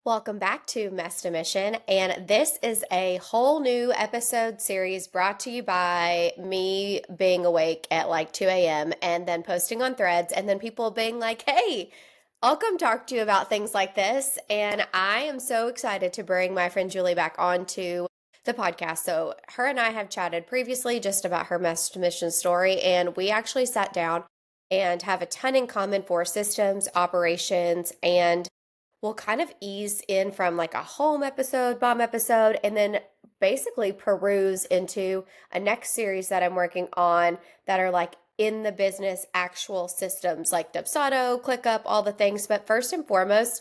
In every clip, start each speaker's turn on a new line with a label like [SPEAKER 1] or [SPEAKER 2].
[SPEAKER 1] Welcome back to Mess to Mission, and this is a whole new episode series brought to you by me being awake at like 2 a.m. and then posting on threads, and then people being like, hey, I'll come talk to you about things like this. And I am so excited to bring my friend Julie back onto the podcast. So, her and I have chatted previously just about her Mess to Mission story, and we actually sat down and have a ton in common for systems, operations, and we'll kind of ease in from like a home episode, bomb episode, and then basically peruse into a next series that I'm working on that are like in the business actual systems like Dubsado, ClickUp, all the things. But first and foremost,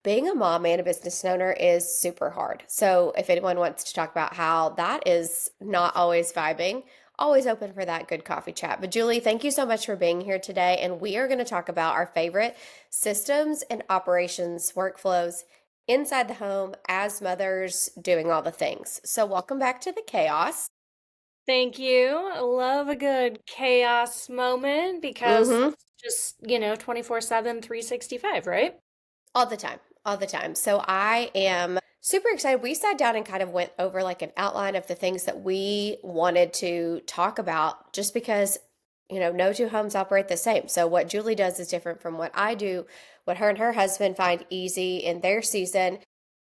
[SPEAKER 1] being a mom and a business owner is super hard. So if anyone wants to talk about how that is not always vibing, always open for that good coffee chat. But Julie, thank you so much for being here today. And we are going to talk about our favorite systems and operations workflows inside the home as mothers doing all the things. So welcome back to the chaos.
[SPEAKER 2] Thank you. I love a good chaos moment because
[SPEAKER 1] Mm-hmm.
[SPEAKER 2] it's just, 24/7, 365, right?
[SPEAKER 1] All the time. All the time. So I am super excited. We sat down and kind of went over like an outline of the things that we wanted to talk about just because, no two homes operate the same. So what Julie does is different from what I do, what her and her husband find easy in their season.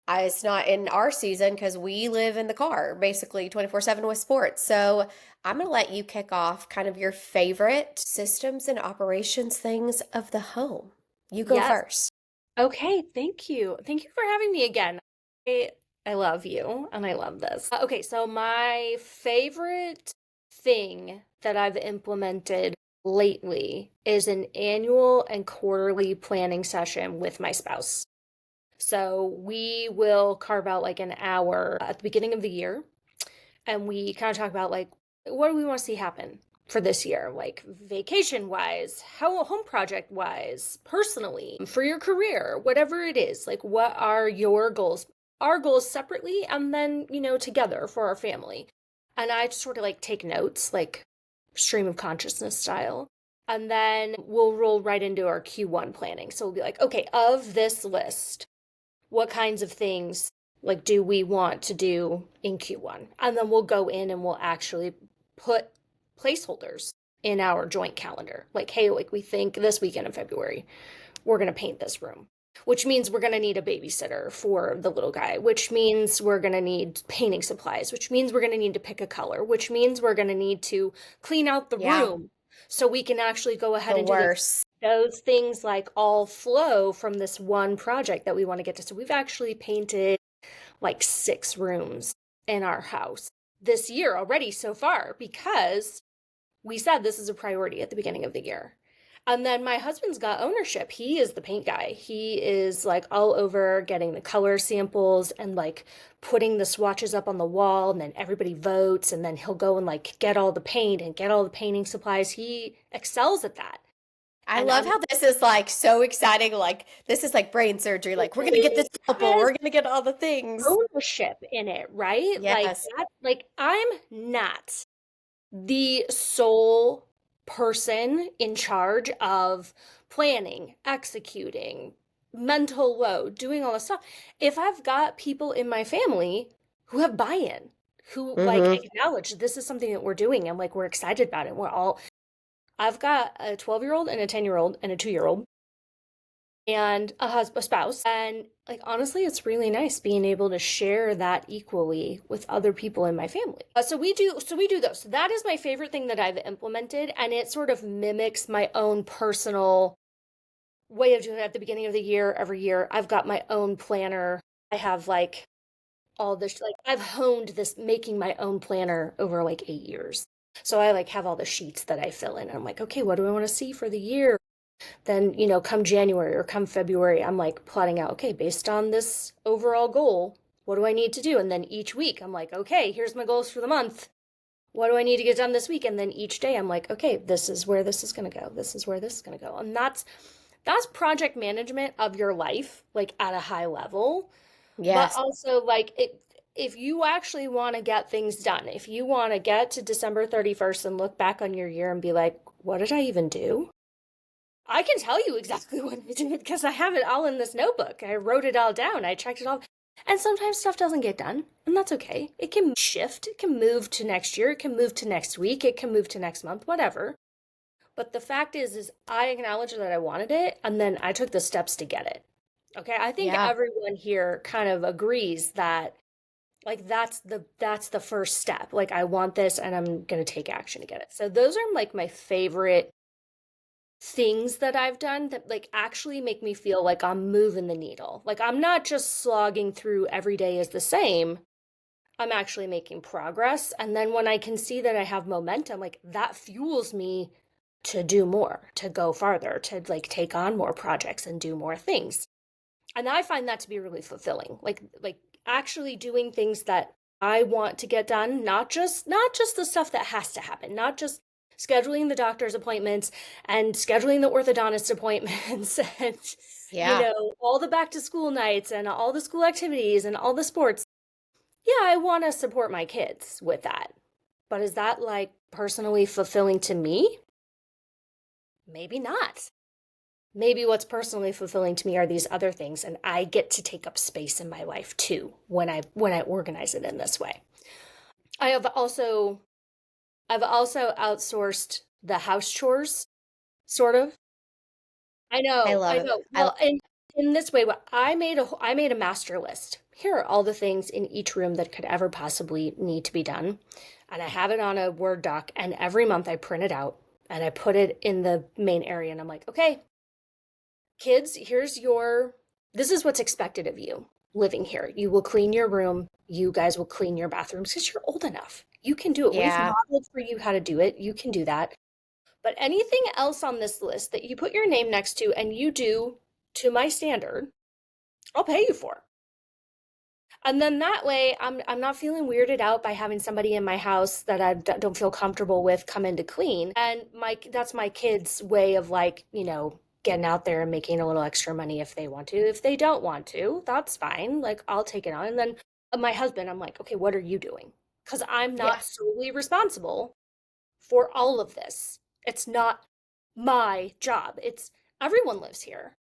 [SPEAKER 1] It's not in our season because we live in the car basically 24/7 with sports. So I'm going to let you kick off kind of your favorite systems and operations things of the home. You go
[SPEAKER 2] Yes.
[SPEAKER 1] first.
[SPEAKER 2] Okay, thank you. Thank you for having me again. I, I love you and I love this. Okay, so my favorite thing that I've implemented lately is an annual and quarterly planning session with my spouse. So we will carve out like an hour at the beginning of the year and we kind of talk about like what do we want to see happen for this year, like vacation wise, how home project wise, personally, for your career, whatever it is. Like, what are your goals? Our goals separately, and then together for our family. And I just sort of like take notes, like stream of consciousness style. And then we'll roll right into our Q1 planning. So we'll be like, okay, of this list, what kinds of things like do we want to do in Q1? And then we'll go in and we'll actually put placeholders in our joint calendar. Like, hey, like we think this weekend in February, we're going to paint this room, which means we're going to need a babysitter for the little guy, which means we're going to need painting supplies, which means we're going to need to pick a color, which means we're going to need to clean out the
[SPEAKER 1] Yeah,
[SPEAKER 2] room so we can actually go ahead
[SPEAKER 1] the
[SPEAKER 2] and do this.
[SPEAKER 1] worst.
[SPEAKER 2] Those things like all flow from this one project that we want to get to. So we've actually painted like 6 rooms in our house this year already so far because we said this is a priority at the beginning of the year. And then my husband's got ownership. He is the paint guy. He is like all over getting the color samples and like putting the swatches up on the wall. And then everybody votes. And then he'll go and like get all the paint and get all the painting supplies. He excels at that.
[SPEAKER 1] I
[SPEAKER 2] And
[SPEAKER 1] love
[SPEAKER 2] I'm
[SPEAKER 1] how this is like so exciting. Like, this is like brain surgery. Like, we're going to get this scalpel. We're
[SPEAKER 2] has
[SPEAKER 1] going to get all the things.
[SPEAKER 2] ownership in it, right? Like
[SPEAKER 1] Yes.
[SPEAKER 2] that, like I'm not the sole person in charge of planning, executing, mental load, doing all this stuff. If I've got people in my family who have buy-in, who like
[SPEAKER 1] Mm-hmm.
[SPEAKER 2] acknowledge this is something that we're doing and like we're excited about it. I've got a 12-year-old and a 10-year-old and a 2-year-old and a spouse. And like honestly, it's really nice being able to share that equally with other people in my family. So we do those. So that is my favorite thing that I've implemented, and it sort of mimics my own personal way of doing it at the beginning of the year. Every year, I've got my own planner. I have like all this like I've honed this making my own planner over like 8 years. So I like have all the sheets that I fill in. And I'm like, okay, what do I want to see for the year? Then, come January or come February, I'm like plotting out, okay, based on this overall goal, what do I need to do? And then each week, I'm like, okay, here's my goals for the month. What do I need to get done this week? And then each day, I'm like, okay, this is where this is going to go. This is where this is going to go. And that's project management of your life, like at a high level. But
[SPEAKER 1] Yes.
[SPEAKER 2] also, like, if you actually want to get things done, if you want to get to December 31st and look back on your year and be like, what did I even do? I can tell you exactly what I did because I have it all in this notebook. I wrote it all down. I checked it all. And sometimes stuff doesn't get done, and that's okay. It can shift. It can move to next year. It can move to next week. It can move to next month, whatever. But the fact is I acknowledged that I wanted it, and then I took the steps to get it. Okay, I think
[SPEAKER 1] Yeah.
[SPEAKER 2] everyone here kind of agrees that like that's the first step. Like I want this and I'm going to take action to get it. So those are like my favorite things that I've done that like actually make me feel like I'm moving the needle. Like I'm not just slogging through every day is the same. I'm actually making progress. And then when I can see that I have momentum, like that fuels me to do more, to go farther, to like take on more projects and do more things. And I find that to be really fulfilling. Like actually doing things that I want to get done, not just the stuff that has to happen, not just scheduling the doctor's appointments and scheduling the orthodontist appointments and
[SPEAKER 1] Yeah.
[SPEAKER 2] all the back to school nights and all the school activities and all the sports. Yeah, I want to support my kids with that. But is that like personally fulfilling to me? Maybe not. Maybe what's personally fulfilling to me are these other things, and I get to take up space in my life too when I organize it in this way. I have also I've also outsourced the house chores, sort of. I
[SPEAKER 1] I
[SPEAKER 2] know,
[SPEAKER 1] love
[SPEAKER 2] I
[SPEAKER 1] it.
[SPEAKER 2] know. Well, in this way, I made a master list. Here are all the things in each room that could ever possibly need to be done, and I have it on a Word doc. And every month I print it out and I put it in the main area. And I'm like, okay, kids, this is what's expected of you living here. You will clean your room. You guys will clean your bathrooms because you're old enough. You can do it. We've
[SPEAKER 1] Yeah.
[SPEAKER 2] modeled for you how to do it. You can do that. But anything else on this list that you put your name next to and you do to my standard, I'll pay you for. And then that way, I'm not feeling weirded out by having somebody in my house that I don't feel comfortable with come in to clean. And that's my kids' way of like, getting out there and making a little extra money if they want to. If they don't want to, that's fine. Like I'll take it on. And then my husband, I'm like, okay, what are you doing? Because I'm
[SPEAKER 1] Yeah.
[SPEAKER 2] not solely responsible for all of this. It's not my job. It's everyone lives here.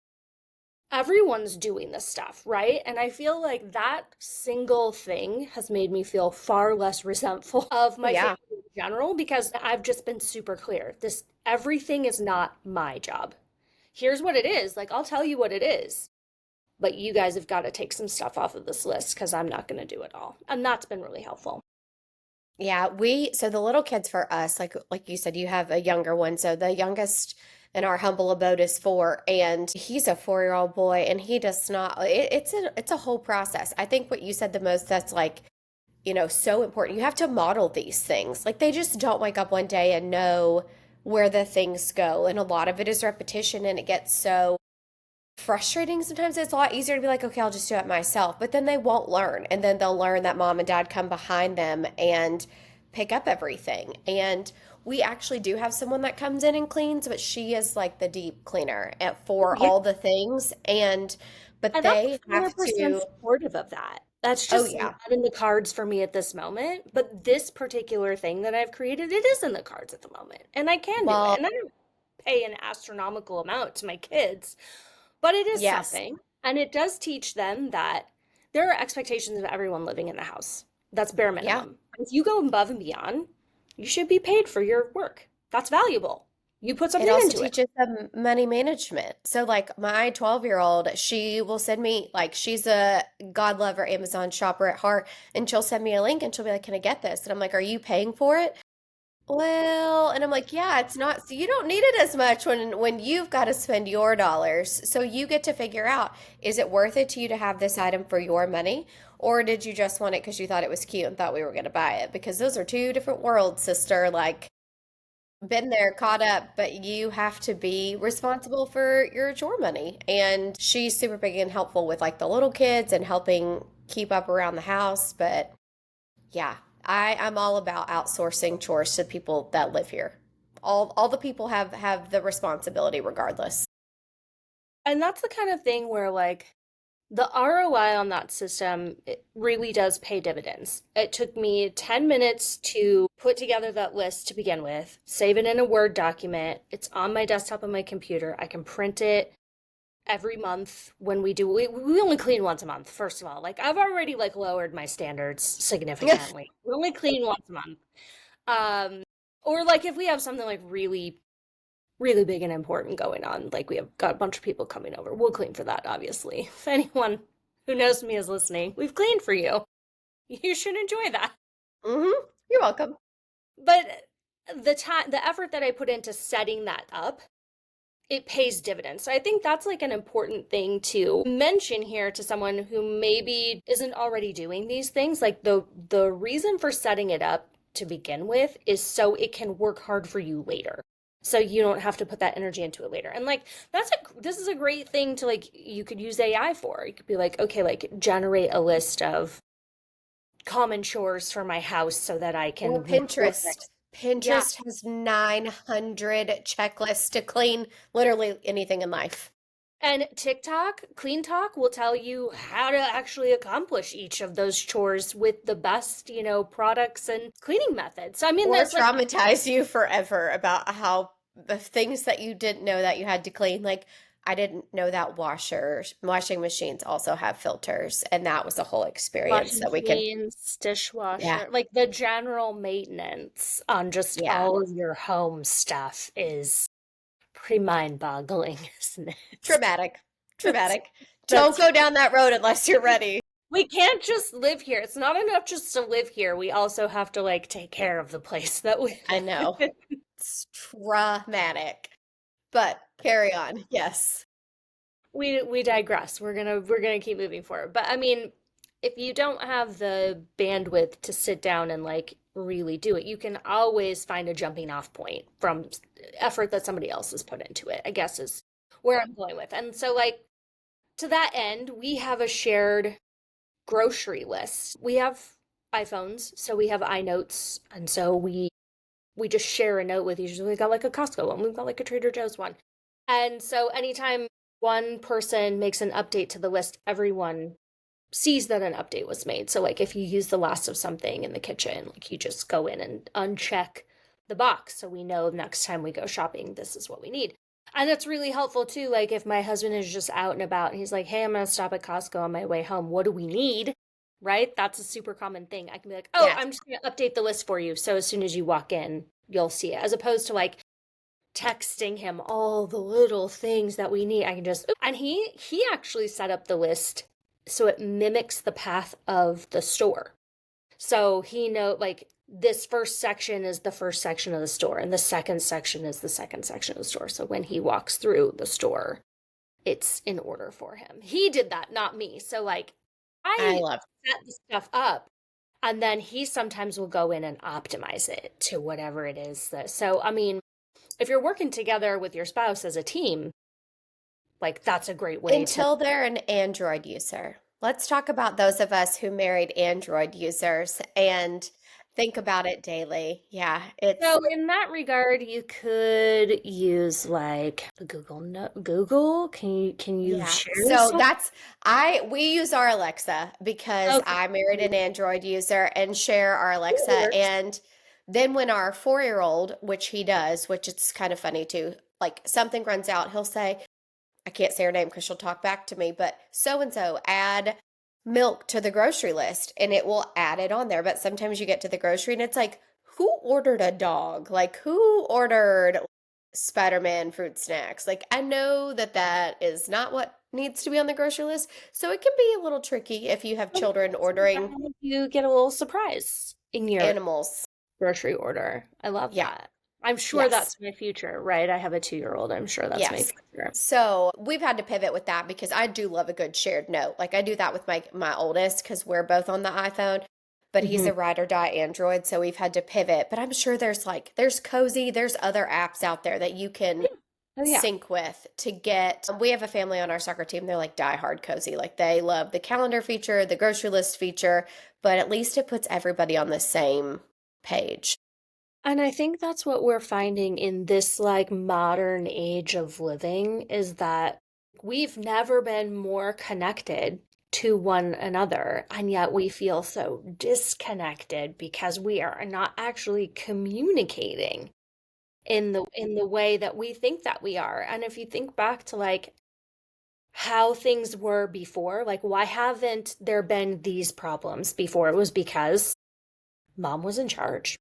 [SPEAKER 2] Everyone's doing this stuff, right? And I feel like that single thing has made me feel far less resentful of
[SPEAKER 1] Oh,
[SPEAKER 2] my family
[SPEAKER 1] yeah.
[SPEAKER 2] in general because I've just been super clear. This everything is not my job. Here's what it is. Like I'll tell you what it is, but you guys have got to take some stuff off of this list because I'm not going to do it all. And that's been really helpful.
[SPEAKER 1] Yeah, so the little kids for us, like you said, you have a younger one. So the youngest in our humble abode is 4, and he's a 4-year-old boy, and he does not. It's a whole process. I think what you said the most that's like, so important. You have to model these things. Like they just don't wake up one day and know where the things go, and a lot of it is repetition, and it gets so frustrating sometimes. It's a lot easier to be like, okay, I'll just do it myself, but then they won't learn, and then they'll learn that mom and dad come behind them and pick up everything. And we actually do have someone that comes in and cleans, but she is like the deep cleaner for
[SPEAKER 2] Yeah.
[SPEAKER 1] all the things. And but
[SPEAKER 2] And I'm
[SPEAKER 1] they have
[SPEAKER 2] 100%
[SPEAKER 1] to.
[SPEAKER 2] supportive of that. That's
[SPEAKER 1] Oh
[SPEAKER 2] just
[SPEAKER 1] yeah.
[SPEAKER 2] not in the cards for me at this moment. But this particular thing that I've created, it is in the cards at the moment. And I can do it.
[SPEAKER 1] Well,
[SPEAKER 2] And I don't pay an astronomical amount to my kids, but it is
[SPEAKER 1] yes.
[SPEAKER 2] something. And it does teach them that there are expectations of everyone living in the house. That's bare
[SPEAKER 1] Yeah.
[SPEAKER 2] minimum. If you go above and beyond, you should be paid for your work. That's valuable. You put
[SPEAKER 1] It
[SPEAKER 2] something
[SPEAKER 1] also
[SPEAKER 2] into it.
[SPEAKER 1] teaches them money management. So, like my 12-year-old, she will send me, like, she's a God lover, Amazon shopper at heart, and she'll send me a link and she'll be like, "Can I get this?" And I'm like, "Are you paying for it?" Well, and I'm like, "Yeah, it's not, so you don't need it as much when you've got to spend your dollars. So you get to figure out, is it worth it to you to have this item for your money? Or did you just want it because you thought it was cute and thought we were going to buy it? Because those are two different worlds, sister. Like, been there, caught up, but you have to be responsible for your chore money. And she's super big and helpful with like the little kids and helping keep up around the house. But yeah, I'm all about outsourcing chores to people that live here. All the people have the responsibility regardless.
[SPEAKER 2] And that's the kind of thing where like The ROI on that system, it really does pay dividends. It took me 10 minutes to put together that list to begin with, save it in a Word document. It's on my desktop on my computer. I can print it every month when we only clean once a month, first of all. Like I've already like lowered my standards significantly. We only clean once a month. Um, or like if we have something like really big and important going on, like we have got a bunch of people coming over, we'll clean for that, obviously. If anyone who knows me is listening, we've cleaned for you. You should enjoy that.
[SPEAKER 1] You're welcome.
[SPEAKER 2] But the effort that I put into setting that up, it pays dividends. So I think that's like an important thing to mention here to someone who maybe isn't already doing these things. Like the reason for setting it up to begin with is so it can work hard for you later. So you don't have to put that energy into it later. And like this is a great thing to like you could use AI for. You could be like, okay, like generate a list of common chores for my house so that I
[SPEAKER 1] Or
[SPEAKER 2] can
[SPEAKER 1] Pinterest.
[SPEAKER 2] yeah,
[SPEAKER 1] Pinterest has 900 checklists to clean literally anything in life.
[SPEAKER 2] and TikTok, Clean Talk will tell you how to actually accomplish each of those chores with the best, products and cleaning methods. So, I mean,
[SPEAKER 1] Or
[SPEAKER 2] that's like,
[SPEAKER 1] traumatize you forever about how the things that you didn't know that you had to clean. Like, I didn't know that washing machines also have filters, and that was a whole experience
[SPEAKER 2] washing
[SPEAKER 1] that we can,
[SPEAKER 2] machines,
[SPEAKER 1] yeah,
[SPEAKER 2] dishwasher, like the general maintenance on just
[SPEAKER 1] yeah,
[SPEAKER 2] all of your home stuff is pretty mind-boggling, isn't it?
[SPEAKER 1] traumatic,
[SPEAKER 2] That's,
[SPEAKER 1] traumatic. Don't
[SPEAKER 2] that's
[SPEAKER 1] go down that road unless you're ready.
[SPEAKER 2] we can't just live here. It's not enough just to live here. We also have to like take care of the place that we
[SPEAKER 1] I know.
[SPEAKER 2] live.
[SPEAKER 1] It's traumatic, but carry on. Yes.
[SPEAKER 2] We digress. We're gonna keep moving forward. But I mean, if you don't have the bandwidth to sit down and like really do it, you can always find a jumping off point from effort that somebody else has put into it, I guess is where I'm going with. And so like to that end, we have a shared grocery list. We have iPhones, so we have iNotes, and so we just share a note with each other. We got like a Costco one, we've got like a Trader Joe's one. And so anytime one person makes an update to the list, everyone sees that an update was made. So like if you use the last of something in the kitchen, like you just go in and uncheck the box so we know next time we go shopping, this is what we need. And it's really helpful too. Like if my husband is just out and about and he's like, hey, I'm gonna stop at Costco on my way home. What do we need? Right? That's a super common thing. I can be like, oh,
[SPEAKER 1] Yes.
[SPEAKER 2] I'm just gonna update the list for you. So as soon as you walk in, you'll see it. As opposed to like texting him all the little things that we need. I can just and he actually set up the list so it mimics the path of the store. So he know like this first section is the first section of the store and the second section is the second section of the store. So when he walks through the store, it's in order for him. He did that, not me. So like
[SPEAKER 1] I
[SPEAKER 2] I
[SPEAKER 1] love
[SPEAKER 2] set the stuff up and then he sometimes will go in and optimize it to whatever it is that so I mean if you're working together with your spouse as a team, like that's a great way to.
[SPEAKER 1] until they're an Android user. Let's talk about those of us who married Android users and think about it daily. Yeah, it's
[SPEAKER 2] So in that regard, you could use like Google. No, Google, can you
[SPEAKER 1] yeah.
[SPEAKER 2] share
[SPEAKER 1] So
[SPEAKER 2] some?
[SPEAKER 1] that's we use our Alexa because
[SPEAKER 2] Okay,
[SPEAKER 1] I married an Android user and share our
[SPEAKER 2] it
[SPEAKER 1] Alexa.
[SPEAKER 2] works.
[SPEAKER 1] And then when our 4-year-old, which he does, which it's kind of funny too, like something runs out, he'll say, I can't say her name because she'll talk back to me, but so and so add milk to the grocery list and it will add it on there. But sometimes you get to the grocery and it's like, who ordered a dog? Like, who ordered Spider-Man fruit snacks? Like, I know that that is not what needs to be on the grocery list. So it can be a little tricky if you have children ordering
[SPEAKER 2] Sometimes you get a little surprise in your
[SPEAKER 1] animals.
[SPEAKER 2] grocery order. I love
[SPEAKER 1] Yeah.
[SPEAKER 2] that. I'm sure
[SPEAKER 1] Yes.
[SPEAKER 2] that's my future, right? I have a 2-year-old. I'm sure that's my
[SPEAKER 1] Yes.
[SPEAKER 2] future.
[SPEAKER 1] So we've had to pivot with that because I do love a good shared note. Like I do that with my oldest because we're both on the iPhone, but he's
[SPEAKER 2] Hmm.
[SPEAKER 1] a ride or die Android, so we've had to pivot. But I'm sure there's Cozy, there's other apps out there that you can
[SPEAKER 2] Yeah. Oh yeah.
[SPEAKER 1] sync with to get. We have a family on our soccer team. They're like diehard Cozy. Like they love the calendar feature, the grocery list feature, but at least it puts everybody on the same page.
[SPEAKER 2] And I think that's what we're finding in this like modern age of living is that We've never been more connected to one another, and yet we feel so disconnected because we are not actually communicating in the way that we think that we are. And if you think back to like how things were before, like why haven't there been these problems before? It was because mom was in charge.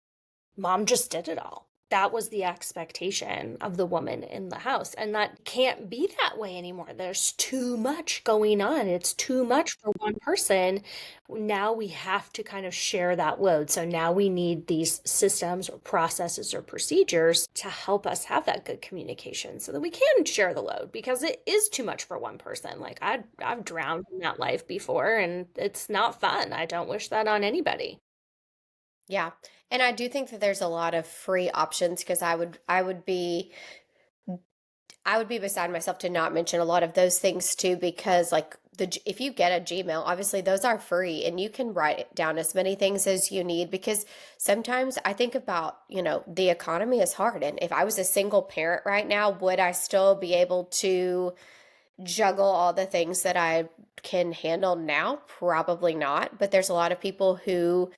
[SPEAKER 2] Mom just did it all. That was the expectation of the woman in the house. And that can't be that way anymore. There's too much going on. It's too much for one person. Now we have to kind of share that load. So now we need these systems or processes or procedures to help us have that good communication so that we can share the load because it is too much for one person. Like I've drowned in that life before and it's not fun. I don't wish that on anybody.
[SPEAKER 1] Yeah. And I do think that there's a lot of free options because I would be beside myself to not mention a lot of those things too because like if you get a Gmail, obviously those are free and you can write down as many things as you need because sometimes I think about, the economy is hard and if I was a single parent right now, would I still be able to juggle all the things that I can handle now? Probably not, but there's a lot of people who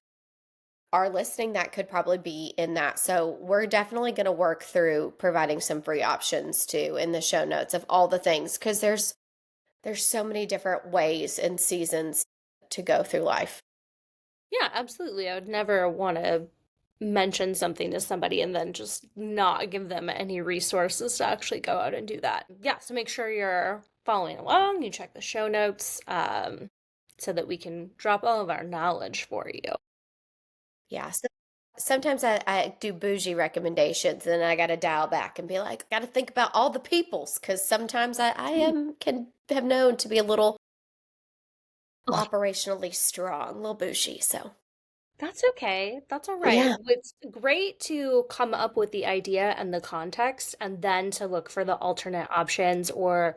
[SPEAKER 1] are listening that could probably be in that. So we're definitely going to work through providing some free options too in the show notes of all the things because there's so many different ways and seasons to go through life.
[SPEAKER 2] Yeah, absolutely. I would never want to mention something to somebody and then just not give them any resources to actually go out and do that. Yeah, so make sure you're following along, you check the show notes, so that we can drop all of our knowledge for you.
[SPEAKER 1] Yeah. So sometimes I do bougie recommendations and I got to dial back and be like, got to think about all the peoples because sometimes can have known to be a little
[SPEAKER 2] Oh,
[SPEAKER 1] operationally strong, a little bougie. So
[SPEAKER 2] that's okay. That's all right.
[SPEAKER 1] yeah.
[SPEAKER 2] It's great to come up with the idea and the context and then to look for the alternate options or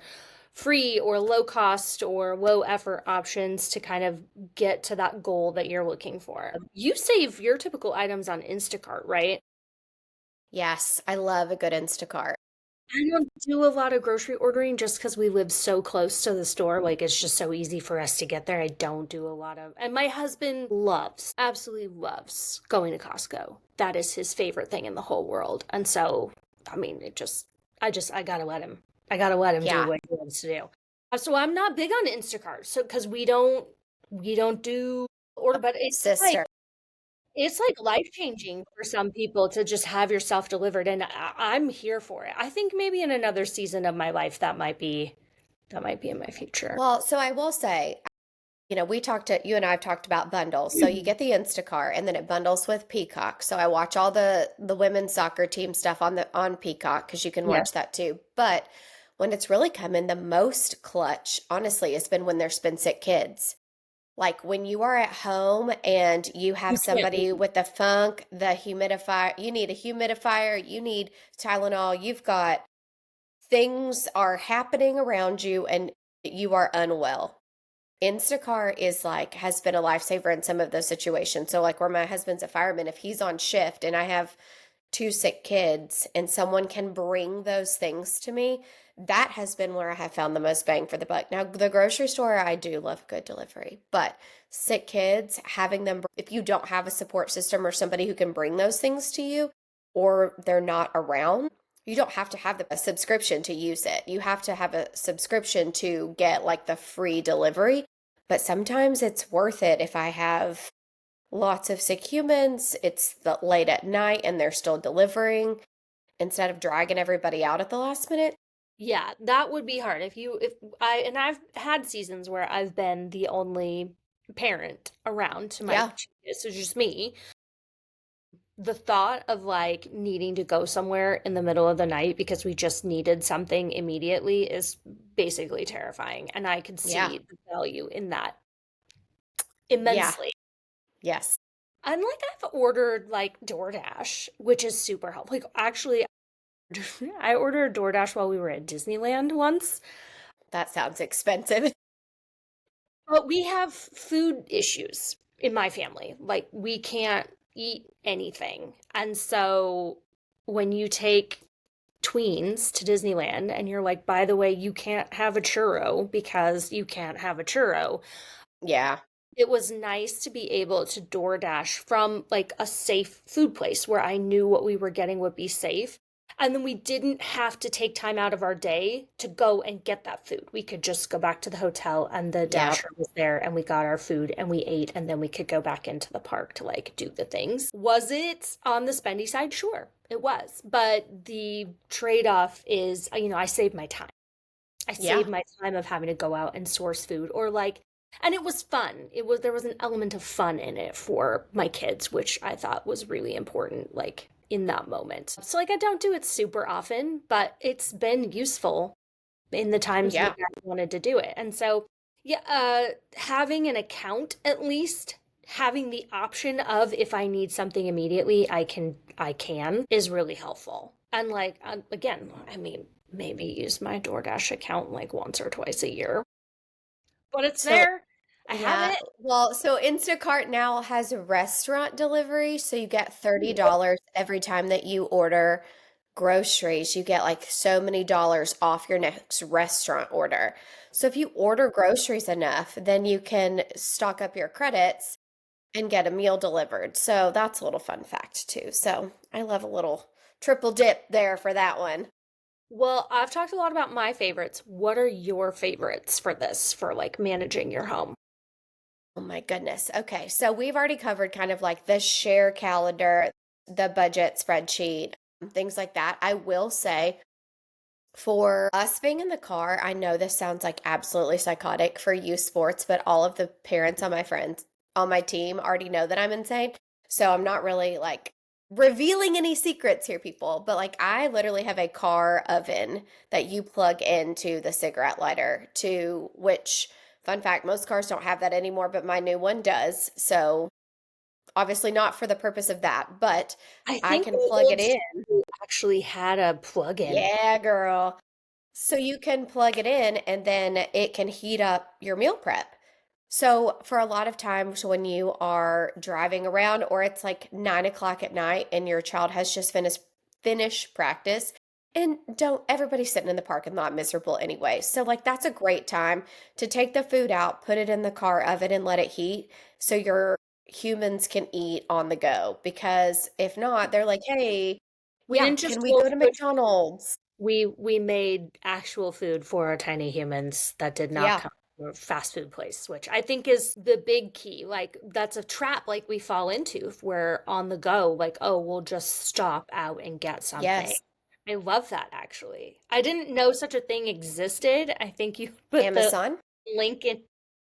[SPEAKER 2] free or low cost or low effort options to kind of get to that goal that you're looking for. You save your typical items on Instacart, right?
[SPEAKER 1] Yes, I love a good Instacart.
[SPEAKER 2] I don't do a lot of grocery ordering just because we live so close to the store. Like it's just so easy for us to get there. I don't do a lot of, and my husband loves, absolutely loves going to Costco. That is his favorite thing in the whole world. And so, I mean, I gotta let him, I gotta let him do
[SPEAKER 1] Yeah,
[SPEAKER 2] what he wants to do. So I'm not big on Instacart. So, because we don't do order, but
[SPEAKER 1] sister.
[SPEAKER 2] it's like life changing for some people to just have yourself delivered, and I'm here for it. I think maybe in another season of my life that might be in my future.
[SPEAKER 1] Well, so I will say, you and I have talked about bundles. So you get the Instacart and then it bundles with Peacock. So I watch all the women's soccer team stuff on Peacock because you can
[SPEAKER 2] Yeah.
[SPEAKER 1] watch that too. But when it's really come in the most clutch, honestly, has been when there's been sick kids. Like when you are at home and you have
[SPEAKER 2] You can't
[SPEAKER 1] somebody
[SPEAKER 2] leave.
[SPEAKER 1] with the funk, the humidifier, you need a humidifier, you need Tylenol, you've got things are happening around you and you are unwell. Instacart is like has been a lifesaver in some of those situations. So like where my husband's a fireman, if he's on shift and I have two sick kids and someone can bring those things to me, that has been where I have found the most bang for the buck. Now, the grocery store, I do love good delivery, but sick kids, having them, if you don't have a support system or somebody who can bring those things to you or they're not around, you don't have to have a subscription to use it. You have to have a subscription to get like the free delivery. But sometimes it's worth it if I have lots of sick humans, it's late at night and they're still delivering instead of dragging everybody out at the last minute.
[SPEAKER 2] Yeah, that would be hard I've had seasons where I've been the only parent around to my
[SPEAKER 1] Yeah.
[SPEAKER 2] two kids, so just me. The thought of like needing to go somewhere in the middle of the night because we just needed something immediately is basically terrifying. And I could
[SPEAKER 1] Yeah.
[SPEAKER 2] see the value in that
[SPEAKER 1] Yeah.
[SPEAKER 2] immensely.
[SPEAKER 1] Yes.
[SPEAKER 2] And like I've ordered like DoorDash, which is super helpful. Like actually, I ordered DoorDash while we were at Disneyland once.
[SPEAKER 1] That sounds expensive.
[SPEAKER 2] But we have food issues in my family. Like we can't eat anything. And so when you take tweens to Disneyland and you're like, by the way, you can't have a churro because you can't have a churro.
[SPEAKER 1] Yeah.
[SPEAKER 2] It was nice to be able to DoorDash from like a safe food place where I knew what we were getting would be safe. And then we didn't have to take time out of our day to go and get that food. We could just go back to the hotel and the
[SPEAKER 1] Yep.
[SPEAKER 2] dasher was there and we got our food and we ate and then we could go back into the park to like do the things. Was it on the spendy side? Sure, it was. But the trade-off is, I saved my time. I
[SPEAKER 1] Yeah.
[SPEAKER 2] saved my time of having to go out and source food or like, and it was fun. There was an element of fun in it for my kids, which I thought was really important, like in that moment. So like I don't do it super often, but it's been useful in the times when
[SPEAKER 1] Yeah.
[SPEAKER 2] I wanted to do it. And so yeah, having an account at least, having the option of if I need something immediately, I can is really helpful. And like again, I mean, maybe use my DoorDash account like once or twice a year, but it's
[SPEAKER 1] So
[SPEAKER 2] there. I have
[SPEAKER 1] yeah,
[SPEAKER 2] it.
[SPEAKER 1] well, so Instacart now has a restaurant delivery, so you get $30 every time that you order groceries. You get like so many dollars off your next restaurant order. So if you order groceries enough, then you can stock up your credits and get a meal delivered. So that's a little fun fact too. So I love a little triple dip there for that one.
[SPEAKER 2] Well, I've talked a lot about my favorites. What are your favorites for this, for like managing your home?
[SPEAKER 1] Oh my goodness. Okay. So we've already covered kind of like the share calendar, the budget spreadsheet, things like that. I will say for us being in the car, I know this sounds like absolutely psychotic for youth sports, but all of the parents on my friends on my team already know that I'm insane. So I'm not really like revealing any secrets here, people. But like I literally have a car oven that you plug into the cigarette lighter, to which, fun fact, most cars don't have that anymore, but my new one does. So obviously not for the purpose of that, but
[SPEAKER 2] I
[SPEAKER 1] I
[SPEAKER 2] think
[SPEAKER 1] can
[SPEAKER 2] the
[SPEAKER 1] plug
[SPEAKER 2] old
[SPEAKER 1] it in.
[SPEAKER 2] school actually had a plug-in.
[SPEAKER 1] Yeah, girl. So you can plug it in and then it can heat up your meal prep. So for a lot of times when you are driving around or it's like 9 o'clock at night and your child has just finished practice, and don't everybody's sitting in the parking lot miserable anyway. So like that's a great time to take the food out, put it in the car oven and let it heat so your humans can eat on the go. Because if not, they're like, hey,
[SPEAKER 2] We
[SPEAKER 1] yeah,
[SPEAKER 2] didn't
[SPEAKER 1] can
[SPEAKER 2] just
[SPEAKER 1] we
[SPEAKER 2] go
[SPEAKER 1] go to
[SPEAKER 2] for
[SPEAKER 1] McDonald's?
[SPEAKER 2] we made actual food for our tiny humans that did not
[SPEAKER 1] Yeah.
[SPEAKER 2] come from a fast food place, which I think is the big key. Like that's a trap like we fall into if we're on the go, like, oh, we'll just stop out and get something.
[SPEAKER 1] Yes.
[SPEAKER 2] I love that actually. I didn't know such a thing existed. I think you put the
[SPEAKER 1] Amazon?
[SPEAKER 2] link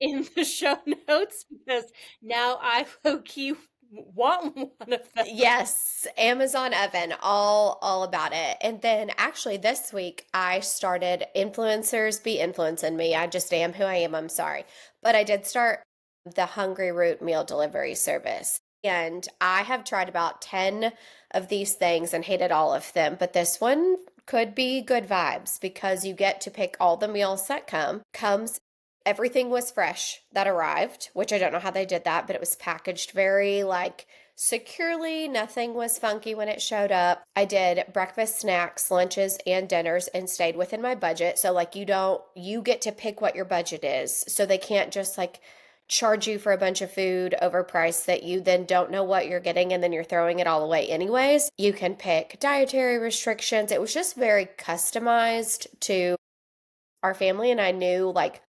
[SPEAKER 2] in the show notes because now I low key want one of them.
[SPEAKER 1] Yes, Amazon oven, all about it. And then actually this week I started influencers be influencing me. I just am who I am, I'm sorry. But I did start the Hungry Root meal delivery service. And I have tried about 10 of these things and hated all of them, but this one could be good vibes because you get to pick all the meals that comes. Everything was fresh that arrived, which I don't know how they did that, but it was packaged very like securely. Nothing was funky when it showed up. I did breakfast, snacks, lunches, and dinners and stayed within my budget. So like you get to pick what your budget is. So they can't just like charge you for a bunch of food overpriced that you then don't know what you're getting and then you're throwing it all away anyways. You can pick dietary restrictions. It was just very customized to our family, and I knew like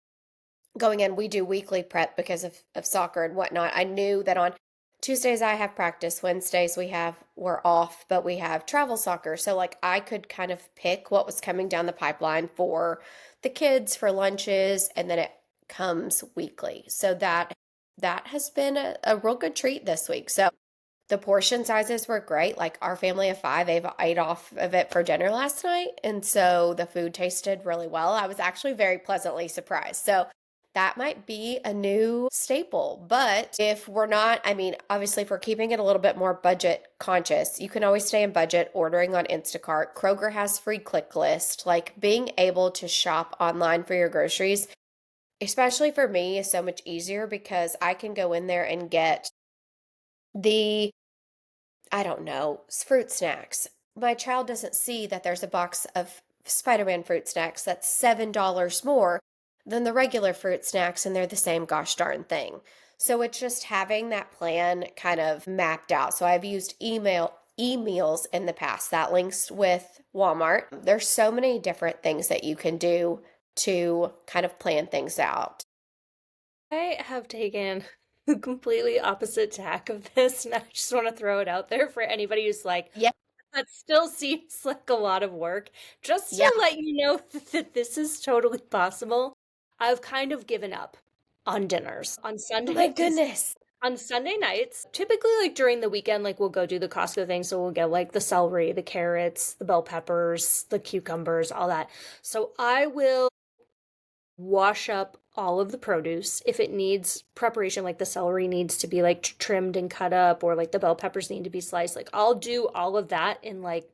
[SPEAKER 1] going in, we do weekly prep because of soccer and whatnot. I knew that on Tuesdays I have practice, Wednesdays we're off, but we have travel soccer. So like I could kind of pick what was coming down the pipeline for the kids for lunches, and then it comes weekly. So that has been a real good treat this week. So the portion sizes were great. Like our family of five ate off of it for dinner last night. And so the food tasted really well. I was actually very pleasantly surprised. So that might be a new staple. But if we're not, I mean, obviously, if we're keeping it a little bit more budget conscious, you can always stay in budget ordering on Instacart. Kroger has free click list. Like being able to shop online for your groceries, especially for me, is so much easier because I can go in there and get the I don't know, fruit snacks, my child doesn't see that there's a box of Spider-Man fruit snacks that's $7 more than the regular fruit snacks, and they're the same gosh darn thing. So it's just having that plan kind of mapped out. So I've used e-meals in the past that links with Walmart. There's so many different things that you can do to kind of plan things out.
[SPEAKER 2] I have taken the completely opposite tack of this, and I just want to throw it out there for anybody who's like,
[SPEAKER 1] Yeah,
[SPEAKER 2] that still seems like a lot of work. Just
[SPEAKER 1] yeah.
[SPEAKER 2] to let you know that this is totally possible. I've kind of given up on dinners on
[SPEAKER 1] Oh my
[SPEAKER 2] Sunday because
[SPEAKER 1] goodness.
[SPEAKER 2] on Sunday nights, typically like during the weekend, like we'll go do the Costco thing. So we'll get like the celery, the carrots, the bell peppers, the cucumbers, all that. So I will wash up all of the produce. If it needs preparation, like the celery needs to be like trimmed and cut up, or like the bell peppers need to be sliced, like I'll do all of that in like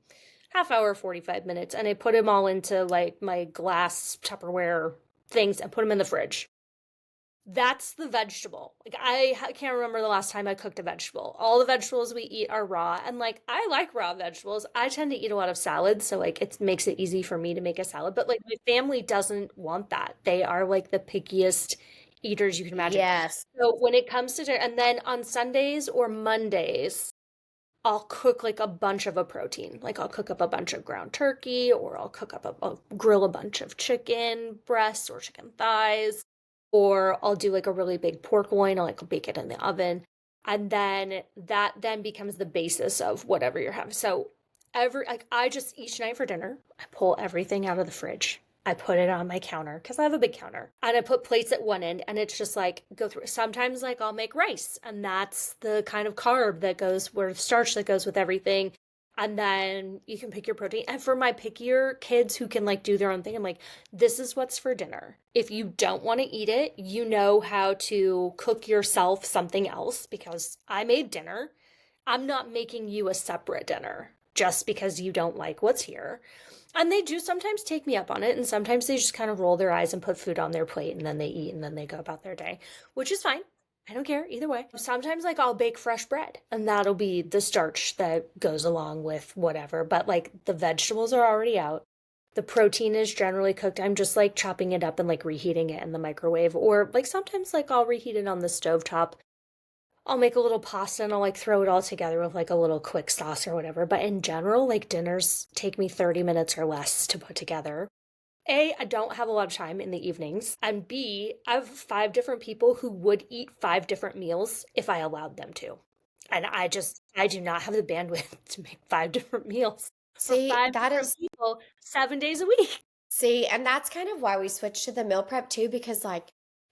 [SPEAKER 2] half hour, 45 minutes. And I put them all into like my glass Tupperware things and put them in the fridge. That's the vegetable. Like can't remember the last time I cooked a vegetable. All the vegetables we eat are raw, and like I like raw vegetables. I tend to eat a lot of salads, so like it makes it easy for me to make a salad. But like my family doesn't want that. They are like the pickiest eaters you can imagine.
[SPEAKER 1] Yes.
[SPEAKER 2] So when it comes to dinner, and then on Sundays or Mondays, I'll cook like a bunch of a protein. Like I'll cook up a bunch of ground turkey, or I'll cook up I'll grill a bunch of chicken breasts or chicken thighs, or I'll do like a really big pork loin. I'll like bake it in the oven. And then that then becomes the basis of whatever you're having. So every like I just each night for dinner, I pull everything out of the fridge. I put it on my counter because I have a big counter. And I put plates at one end, and it's just like go through. Sometimes like I'll make rice, and that's the kind of carb that goes where starch that goes with everything. And then you can pick your protein. And for my pickier kids who can like do their own thing, I'm like, this is what's for dinner. If you don't want to eat it, you know how to cook yourself something else because I made dinner. I'm not making you a separate dinner just because you don't like what's here. And they do sometimes take me up on it, and sometimes they just kind of roll their eyes and put food on their plate, and then they eat, and then they go about their day, which is fine. I don't care either way. Sometimes, like, I'll bake fresh bread, and that'll be the starch that goes along with whatever. But, like, the vegetables are already out. The protein is generally cooked. I'm just, like, chopping it up and, like, reheating it in the microwave. Or, like, sometimes, like, I'll reheat it on the stovetop. I'll make a little pasta and I'll like throw it all together with like a little quick sauce or whatever. But in general, like dinners take me 30 minutes or less to put together. A, I don't have a lot of time in the evenings. And B, I have 5 different people who would eat 5 different meals if I allowed them to. And I do not have the bandwidth to make 5 different meals for
[SPEAKER 1] See,
[SPEAKER 2] five
[SPEAKER 1] that
[SPEAKER 2] different
[SPEAKER 1] is
[SPEAKER 2] people 7 days a week.
[SPEAKER 1] See, and that's kind of why we switched to the meal prep too, because like,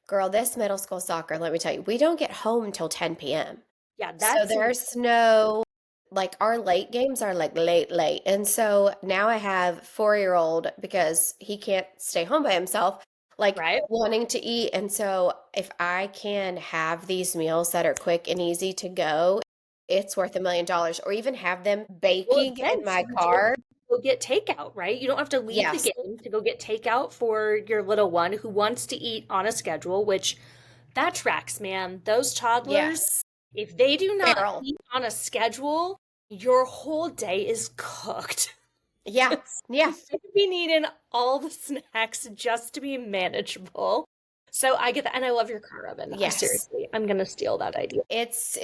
[SPEAKER 1] girl, this middle school soccer, let me tell you, we don't get home till 10 p.m.
[SPEAKER 2] Yeah,
[SPEAKER 1] So
[SPEAKER 2] that's
[SPEAKER 1] there's no, like, our late games are like late, late. And so now I have 4-year-old because he can't stay home by himself, like
[SPEAKER 2] right.
[SPEAKER 1] wanting to eat. And so if I can have these meals that are quick and easy to go, it's worth $1 million. Or even have them
[SPEAKER 2] Well,
[SPEAKER 1] baking
[SPEAKER 2] again,
[SPEAKER 1] in
[SPEAKER 2] so
[SPEAKER 1] my
[SPEAKER 2] you don't
[SPEAKER 1] car.
[SPEAKER 2] need to go get takeout, right? You don't have to leave the
[SPEAKER 1] Yes,
[SPEAKER 2] game to go get takeout for your little one who wants to eat on a schedule, which that tracks, man. Those toddlers,
[SPEAKER 1] yes.
[SPEAKER 2] if they do not
[SPEAKER 1] Feral.
[SPEAKER 2] eat on a schedule, your whole day is cooked.
[SPEAKER 1] Yeah, yeah,
[SPEAKER 2] They be needing all the snacks just to be manageable. So I get that, and I love your car oven. I
[SPEAKER 1] yes.
[SPEAKER 2] seriously, I'm gonna steal that idea.
[SPEAKER 1] It's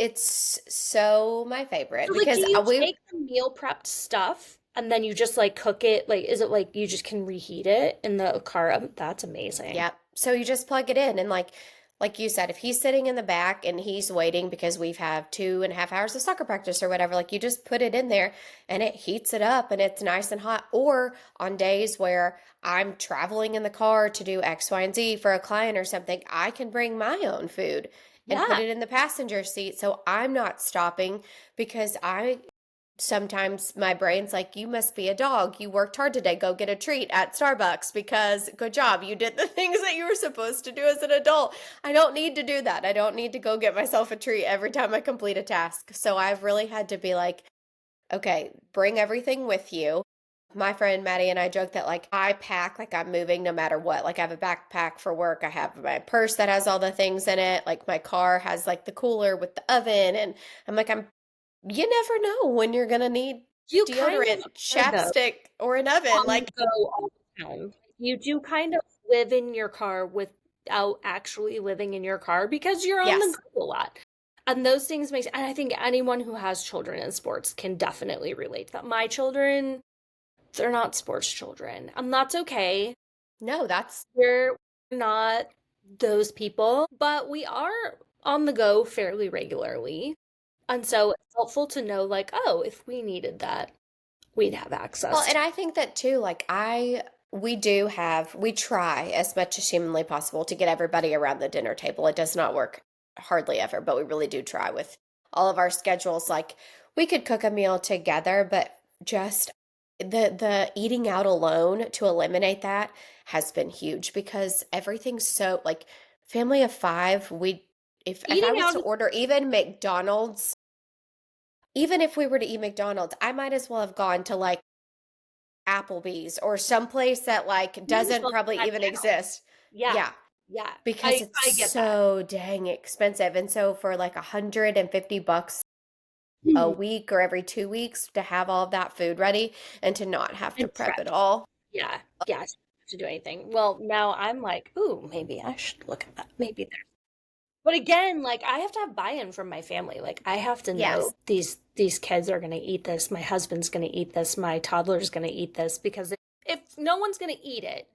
[SPEAKER 1] so my favorite
[SPEAKER 2] So, like, do
[SPEAKER 1] because
[SPEAKER 2] you
[SPEAKER 1] we
[SPEAKER 2] take the meal prepped stuff and then you just like cook it? Like, is it like you just can reheat it in the car oven? That's amazing.
[SPEAKER 1] yeah. So you just plug it in and like you said, if he's sitting in the back and he's waiting because we've have 2.5 hours of soccer practice or whatever, like you just put it in there and it heats it up and it's nice and hot. Or on days where I'm traveling in the car to do X, Y, and Z for a client or something, I can bring my own food and put
[SPEAKER 2] Yeah.
[SPEAKER 1] it in the passenger seat. So I'm not stopping because I sometimes my brain's like, you must be a dog. You worked hard today. Go get a treat at Starbucks because good job. You did the things that you were supposed to do as an adult. I don't need to do that. I don't need to go get myself a treat every time I complete a task. So I've really had to be like, okay, bring everything with you. My friend Maddie and I joke that like I pack like I'm moving no matter what. Like I have a backpack for work. I have my purse that has all the things in it. Like my car has like the cooler with the oven. And I'm like, you never know when you're gonna need
[SPEAKER 2] You kind of
[SPEAKER 1] deodorant,
[SPEAKER 2] are though,
[SPEAKER 1] chapstick, or an oven.
[SPEAKER 2] on the
[SPEAKER 1] Like,
[SPEAKER 2] go all the time. You do kind of live in your car without actually living in your car because you're on the
[SPEAKER 1] yes.
[SPEAKER 2] go a lot. And those things make, and I think anyone who has children in sports can definitely relate to that. My children, they're not sports children, and that's okay.
[SPEAKER 1] No, that's
[SPEAKER 2] We're not those people, but we are on the go fairly regularly. And so it's helpful to know, like, oh, if we needed that, we'd have
[SPEAKER 1] well,
[SPEAKER 2] access
[SPEAKER 1] and
[SPEAKER 2] to.
[SPEAKER 1] I think that too, like we do have, we try as much as humanly possible to get everybody around the dinner table. It does not work hardly ever, but we really do try with all of our schedules. Like we could cook a meal together, but just the eating out alone to eliminate that has been huge because everything's so like family of five, we if I
[SPEAKER 2] Eating
[SPEAKER 1] was
[SPEAKER 2] out
[SPEAKER 1] to order even McDonald's, even if we were to eat McDonald's, I might as well have gone to like Applebee's or someplace that like
[SPEAKER 2] might as
[SPEAKER 1] doesn't
[SPEAKER 2] well
[SPEAKER 1] probably
[SPEAKER 2] cut
[SPEAKER 1] even
[SPEAKER 2] down.
[SPEAKER 1] exist.
[SPEAKER 2] Yeah.
[SPEAKER 1] Yeah,
[SPEAKER 2] Yeah.
[SPEAKER 1] because it's
[SPEAKER 2] I get that.
[SPEAKER 1] so dang expensive. And so for like $150 a
[SPEAKER 2] Hmm.
[SPEAKER 1] week or every 2 weeks to have all of that food ready and to not have to
[SPEAKER 2] And
[SPEAKER 1] prep
[SPEAKER 2] prep.
[SPEAKER 1] it all.
[SPEAKER 2] Yeah. Yeah. To do anything. Well, now I'm like, ooh, maybe I should look at that. Maybe there. But again, like I have to have buy-in from my family. Like I have to know
[SPEAKER 1] Yes.
[SPEAKER 2] these kids are going to eat this. My husband's going to eat this. My toddler's going to eat this because if no one's going to eat it,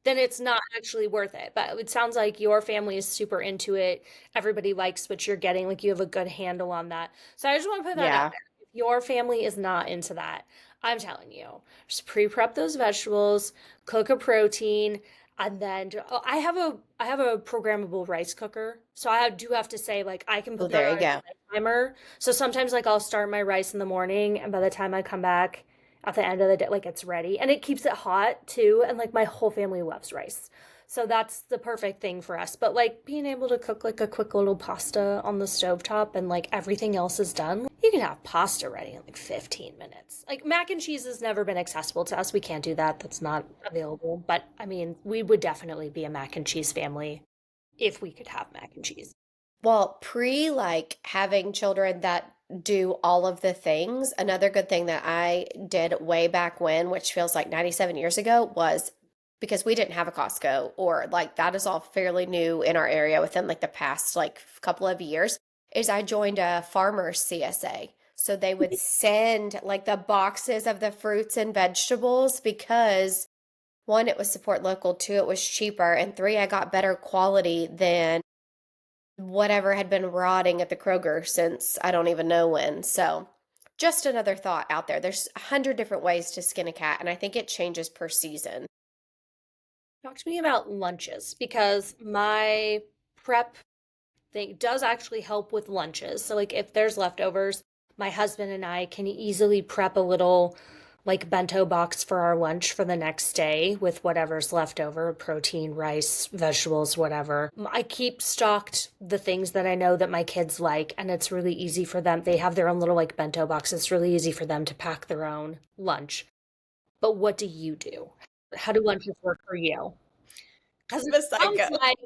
[SPEAKER 2] then it's not actually worth it. But it sounds like your family is super into it. Everybody likes what you're getting. Like you have a good handle on that. So I just want to put that out
[SPEAKER 1] Yeah.
[SPEAKER 2] there. If your family is not into that, I'm telling you, just pre-prep those vegetables, cook a protein, and then oh, I have a programmable rice cooker. So do have to say like I can
[SPEAKER 1] Well,
[SPEAKER 2] put that
[SPEAKER 1] there you
[SPEAKER 2] on
[SPEAKER 1] go.
[SPEAKER 2] a timer. So sometimes like I'll start my rice in the morning and by the time I come back at the end of the day, like it's ready. And it keeps it hot too. And like my whole family loves rice. So that's the perfect thing for us. But like being able to cook like a quick little pasta on the stovetop and like everything else is done, you can have pasta ready in like 15 minutes. Like mac and cheese has never been accessible to us. We can't do that. That's not available. But I mean, we would definitely be a mac and cheese family if we could have mac and cheese.
[SPEAKER 1] Well, pre like having children that do all of the things, another good thing that I did way back when, which feels like 97 years ago, was because we didn't have a Costco or like that is all fairly new in our area within like the past like couple of years, is I joined a farmer's CSA. So they would send like the boxes of the fruits and vegetables because one, it was support local, two, it was cheaper, and three, I got better quality than whatever had been rotting at the Kroger since I don't even know when. So, just another thought out there. There's 100 different ways to skin a cat, and I think it changes per season.
[SPEAKER 2] Talk to me about lunches because my prep thing does actually help with lunches. So like if there's leftovers, my husband and I can easily prep a little like bento box for our lunch for the next day with whatever's left over, protein, rice, vegetables, whatever. I keep stocked the things that I know that my kids like and it's really easy for them. They have their own little like bento box. It's really easy for them to pack their own lunch. But what do you do? How do lunches work for you? Because
[SPEAKER 1] I'm
[SPEAKER 2] it
[SPEAKER 1] a
[SPEAKER 2] sounds
[SPEAKER 1] psycho.
[SPEAKER 2] like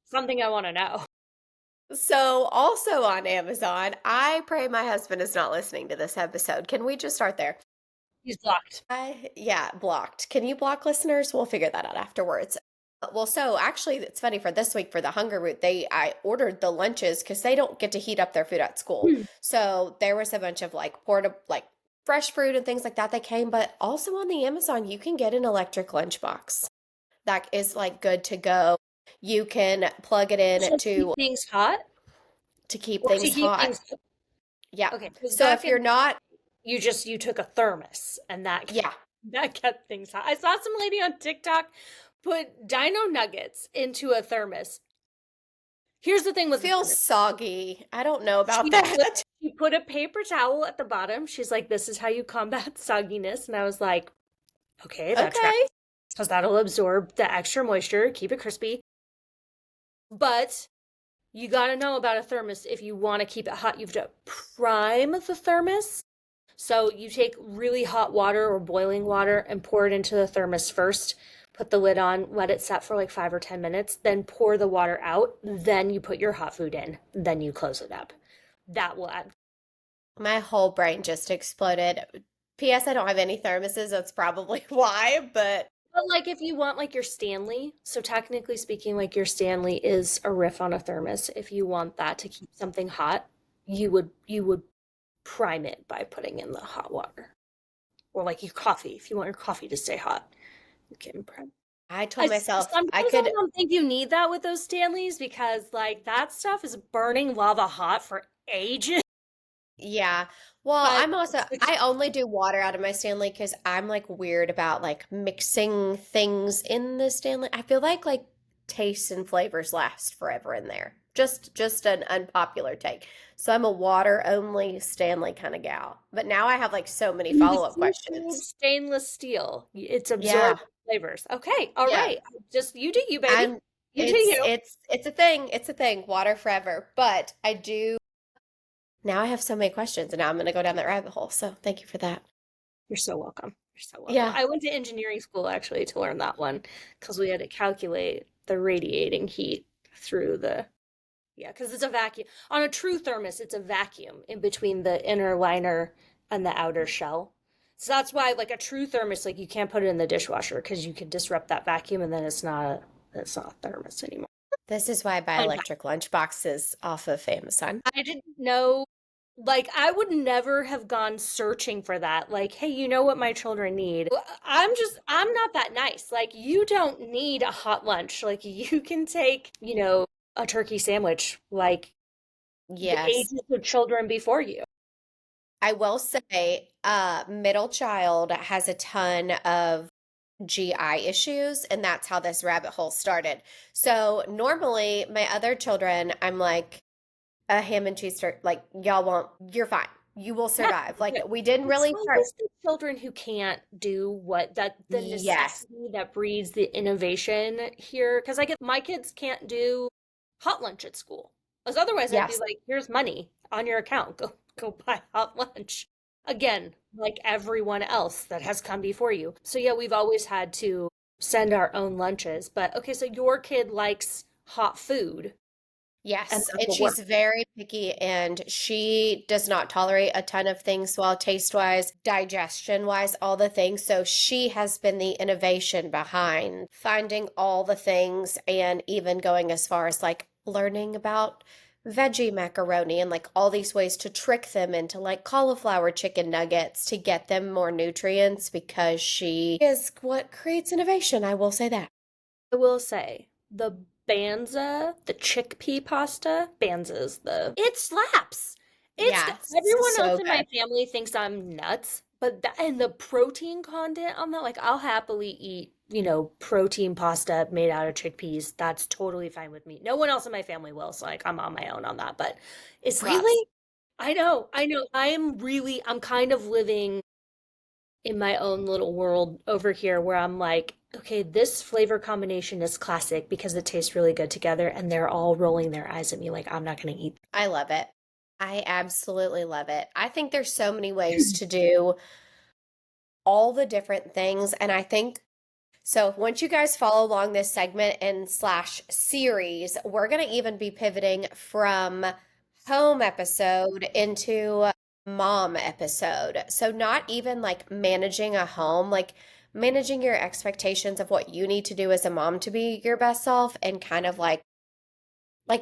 [SPEAKER 2] something I want to know.
[SPEAKER 1] So, also on Amazon, I pray my husband is not listening to this episode. Can we just start there?
[SPEAKER 2] He's blocked.
[SPEAKER 1] Yeah, blocked. Can you block listeners? We'll figure that out afterwards. Well, so actually, it's funny for this week for the Hunger Root. I ordered the lunches because they don't get to heat up their food at school.
[SPEAKER 2] Hmm.
[SPEAKER 1] So there was a bunch of like portable, like fresh fruit and things like that that came. But also on the Amazon, you can get an electric lunchbox that is like good to go. You can plug it in
[SPEAKER 2] So keep things hot
[SPEAKER 1] to keep
[SPEAKER 2] or to
[SPEAKER 1] things
[SPEAKER 2] keep
[SPEAKER 1] hot.
[SPEAKER 2] things
[SPEAKER 1] Yeah.
[SPEAKER 2] okay, because
[SPEAKER 1] So
[SPEAKER 2] back
[SPEAKER 1] if
[SPEAKER 2] in
[SPEAKER 1] you're not,
[SPEAKER 2] you took a thermos and
[SPEAKER 1] yeah,
[SPEAKER 2] that kept things hot. I saw some lady on TikTok put dino nuggets into a thermos. Here's the thing with the
[SPEAKER 1] feels
[SPEAKER 2] thermos.
[SPEAKER 1] soggy. I don't know about
[SPEAKER 2] She put
[SPEAKER 1] that.
[SPEAKER 2] she put a paper towel at the bottom. She's like, this is how you combat sogginess. And I was like, okay, that tracks.
[SPEAKER 1] Okay.
[SPEAKER 2] Because that'll absorb the extra moisture, keep it crispy. But you got to know about a thermos if you want to keep it hot. You have to prime the thermos. So you take really hot water or boiling water and pour it into the thermos first. Put the lid on, let it set for like 5 or 10 minutes, then pour the water out. Then you put your hot food in. Then you close it up. That will add.
[SPEAKER 1] My whole brain just exploded P.S. I don't have any thermoses. That's probably why, but
[SPEAKER 2] But like if you want like your Stanley, so technically speaking, like your Stanley is a riff on a thermos. If you want that to keep something hot, you would prime it by putting in the hot water. Or like your coffee, if you want your coffee to stay hot, you can prime.
[SPEAKER 1] I told myself
[SPEAKER 2] Sometimes
[SPEAKER 1] I
[SPEAKER 2] I
[SPEAKER 1] could,
[SPEAKER 2] don't think you need that with those Stanleys because like that stuff is burning lava hot for ages.
[SPEAKER 1] yeah. Well,
[SPEAKER 2] But
[SPEAKER 1] I'm also, I only do water out of my Stanley because I'm like weird about like mixing things in the Stanley. I feel like tastes and flavors last forever in there. Just an unpopular take. So I'm a water only Stanley kind of gal. But now I have like so many
[SPEAKER 2] the
[SPEAKER 1] follow-up
[SPEAKER 2] seafood
[SPEAKER 1] questions.
[SPEAKER 2] stainless steel, it's
[SPEAKER 1] Yeah.
[SPEAKER 2] absorbed flavors. Okay, all
[SPEAKER 1] Yeah.
[SPEAKER 2] right. Just you do you, baby.
[SPEAKER 1] I'm
[SPEAKER 2] You do you.
[SPEAKER 1] it's a thing. It's a thing. Water forever. But I do now I have so many questions and now I'm gonna go down that rabbit hole. So thank you for that.
[SPEAKER 2] You're so welcome. You're so welcome.
[SPEAKER 1] Yeah.
[SPEAKER 2] I went to engineering school actually to learn that one because we had to calculate the radiating heat through the yeah, because it's a vacuum. On a true thermos, it's a vacuum in between the inner liner and the outer shell. So that's why, like a true thermos, like you can't put it in the dishwasher because you could disrupt that vacuum, and then it's not a thermos anymore.
[SPEAKER 1] This is why I buy
[SPEAKER 2] Fun fact.
[SPEAKER 1] electric lunchboxes off of Amazon.
[SPEAKER 2] I didn't know. Like I would never have gone searching for that. Like, hey, you know what my children need? I'm not that nice. Like, you don't need a hot lunch. Like, you can take, a turkey sandwich. Like the
[SPEAKER 1] Yes.
[SPEAKER 2] ages of children before you.
[SPEAKER 1] I will say, middle child has a ton of GI issues, and that's how this rabbit hole started. So normally, my other children, I'm like a ham and cheese turkey, like y'all won't, you're fine. You will
[SPEAKER 2] Yeah,
[SPEAKER 1] survive. Like
[SPEAKER 2] but
[SPEAKER 1] we didn't
[SPEAKER 2] it's
[SPEAKER 1] really start.
[SPEAKER 2] always the children who can't do what that the
[SPEAKER 1] Yes.
[SPEAKER 2] necessity that breeds the innovation here. Because I get my kids can't do hot lunch at school. Because otherwise I'd be
[SPEAKER 1] Yes.
[SPEAKER 2] like, here's money on your account. Go buy hot lunch. Again, like everyone else that has come before you. So yeah, we've always had to send our own lunches. But okay, so your kid likes hot food, and
[SPEAKER 1] Yes,
[SPEAKER 2] that's
[SPEAKER 1] and
[SPEAKER 2] what
[SPEAKER 1] she's
[SPEAKER 2] works.
[SPEAKER 1] very picky and she does not tolerate a ton of things well, taste-wise, digestion-wise, all the things. So she has been the innovation behind finding all the things and even going as far as like learning about veggie macaroni and like all these ways to trick them into like cauliflower chicken nuggets to get them more nutrients because she is what creates innovation. I will say that.
[SPEAKER 2] I will say the Banza, the chickpea pasta, Banza's the it slaps.
[SPEAKER 1] Yeah,
[SPEAKER 2] Everyone else
[SPEAKER 1] so
[SPEAKER 2] in my
[SPEAKER 1] good.
[SPEAKER 2] family thinks I'm nuts, but and the protein content on that, like I'll happily eat, protein pasta made out of chickpeas. That's totally fine with me. No one else in my family will, so like I'm on my own on that, but it slaps.
[SPEAKER 1] Really?
[SPEAKER 2] I know. I'm kind of living in my own little world over here where I'm like, okay, this flavor combination is classic because it tastes really good together, and they're all rolling their eyes at me like I'm not going to eat.
[SPEAKER 1] I love it. I absolutely love it. I think there's so many ways to do all the different things. And I think so. Once you guys follow along this segment and slash series, we're going to even be pivoting from home episode into mom episode. So, not even like managing a home, like managing your expectations of what you need to do as a mom to be your best self and kind of like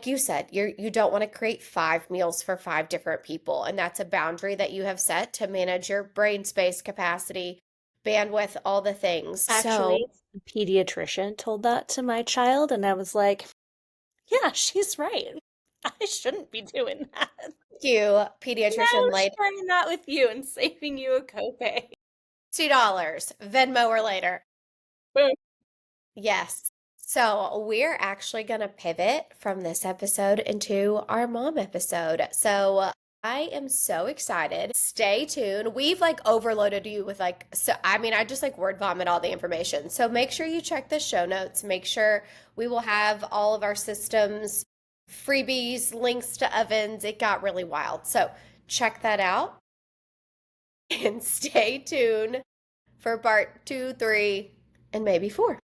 [SPEAKER 1] you said, you don't want to create five meals for five different people. And that's a boundary that you have set to manage your brain space capacity, bandwidth, all the things. So
[SPEAKER 2] Actually, the pediatrician told that to my child, and I was like, yeah, she's right. I shouldn't be doing that.
[SPEAKER 1] you,
[SPEAKER 2] Now
[SPEAKER 1] pediatrician, laid
[SPEAKER 2] sharing that with you and saving you a copay.
[SPEAKER 1] $2, Venmo or later.
[SPEAKER 2] Boom.
[SPEAKER 1] Yes. So we're actually going to pivot from this episode into our mom episode. So I am so excited. Stay tuned. We've like overloaded you with like, so I mean, I just like word vomit all the information. So make sure you check the show notes. Make sure we will have all of our systems, freebies, links to ovens. It got really wild. So check that out and stay tuned for part 2, 3, and maybe 4.